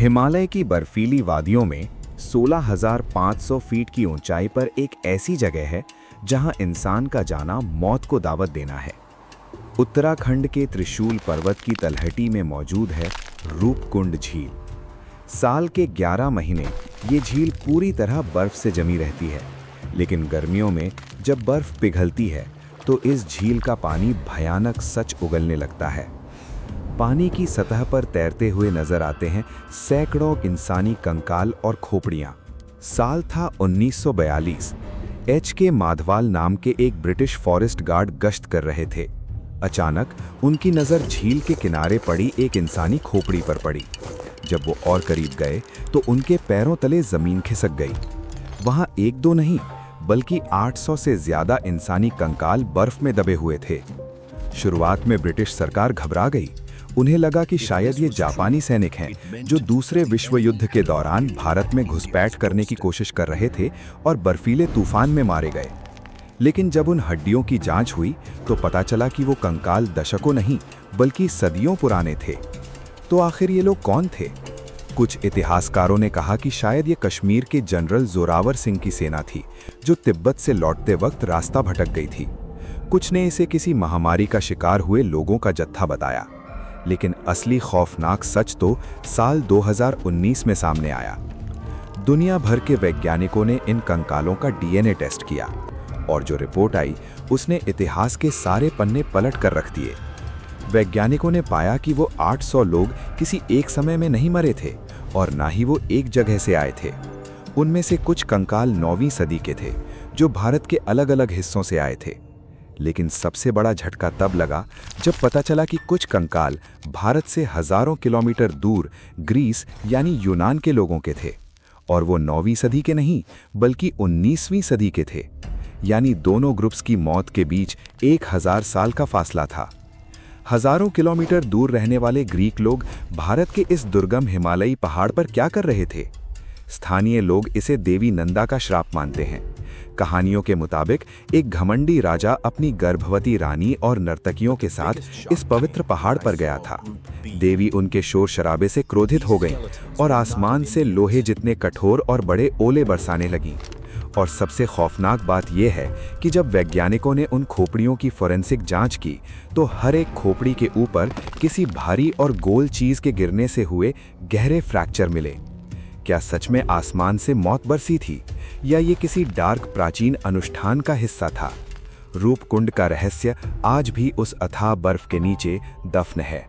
हिमालय की बर्फीली वादियों में 16,500 फीट की ऊंचाई पर एक ऐसी जगह है जहां इंसान का जाना मौत को दावत देना है। उत्तराखंड के त्रिशूल पर्वत की तलहटी में मौजूद है रूपकुंड झील। साल के 11 महीने ये झील पूरी तरह बर्फ से जमी रहती है, लेकिन गर्मियों में जब बर्फ पिघलती है तो इस झील का पानी भयानक सच उगलने लगता है। पानी की सतह पर तैरते हुए नजर आते हैं सैकड़ों इंसानी कंकाल और खोपड़ियां। साल था 1942। के माधवाल नाम के एक ब्रिटिश फॉरेस्ट गार्ड गश्त कर रहे थे। अचानक उनकी नज़र झील के किनारे पड़ी एक इंसानी खोपड़ी पर पड़ी। जब वो और करीब गए तो उनके पैरों तले जमीन खिसक गई। वहां एक दो नहीं बल्कि 800 से ज्यादा इंसानी कंकाल बर्फ में दबे हुए थे। शुरुआत में ब्रिटिश सरकार घबरा गई। उन्हें लगा कि शायद ये जापानी सैनिक हैं जो दूसरे विश्व युद्ध के दौरान भारत में घुसपैठ करने की कोशिश कर रहे थे और बर्फीले तूफान में मारे गए। लेकिन जब उन हड्डियों की जांच हुई तो पता चला कि वो कंकाल दशकों नहीं बल्कि सदियों पुराने थे। तो आखिर ये लोग कौन थे? कुछ इतिहासकारों ने कहा कि शायद ये कश्मीर के जनरल जोरावर सिंह की सेना थी जो तिब्बत से लौटते वक्त रास्ता भटक गई थी। कुछ ने इसे किसी महामारी का शिकार हुए लोगों का जत्था बताया, लेकिन असली खौफनाक सच तो साल 2019 में सामने आया। दुनिया भर के वैज्ञानिकों ने इन कंकालों का डीएनए टेस्ट किया और जो रिपोर्ट आई उसने इतिहास के सारे पन्ने पलट कर रख दिए। वैज्ञानिकों ने पाया कि वो 800 लोग किसी एक समय में नहीं मरे थे और ना ही वो एक जगह से आए थे। उनमें से कुछ कंकाल 9वीं सदी के थे जो भारत के अलग अलग हिस्सों से आए थे। लेकिन सबसे बड़ा झटका तब लगा जब पता चला कि कुछ कंकाल भारत से हजारों किलोमीटर दूर ग्रीस यानी यूनान के लोगों के थे, और वो 9वीं सदी के नहीं बल्कि 19वीं सदी के थे। यानी दोनों ग्रुप्स की मौत के बीच 1000 साल का फासला था। हजारों किलोमीटर दूर रहने वाले ग्रीक लोग भारत के इस दुर्गम हिमालयी पहाड़ पर क्या कर रहे थे? स्थानीय लोग इसे देवी नंदा का श्राप मानते हैं। कहानियों के मुताबिक एक घमंडी राजा अपनी गर्भवती रानी और नर्तकियों के साथ इस पवित्र पहाड़ पर गया था। देवी उनके शोर शराबे से क्रोधित हो गईं और आसमान से लोहे जितने कठोर और बड़े ओले बरसाने लगीं। और सबसे खौफनाक बात यह है कि जब वैज्ञानिकों ने उन खोपड़ियों की फोरेंसिक जांच की तो हर एक खोपड़ी के ऊपर किसी भारी और गोल चीज के गिरने से हुए गहरे फ्रैक्चर मिले। क्या सच में आसमान से मौत बरसी थी या ये किसी डार्क प्राचीन अनुष्ठान का हिस्सा था? रूपकुंड का रहस्य आज भी उस अथाह बर्फ के नीचे दफन है।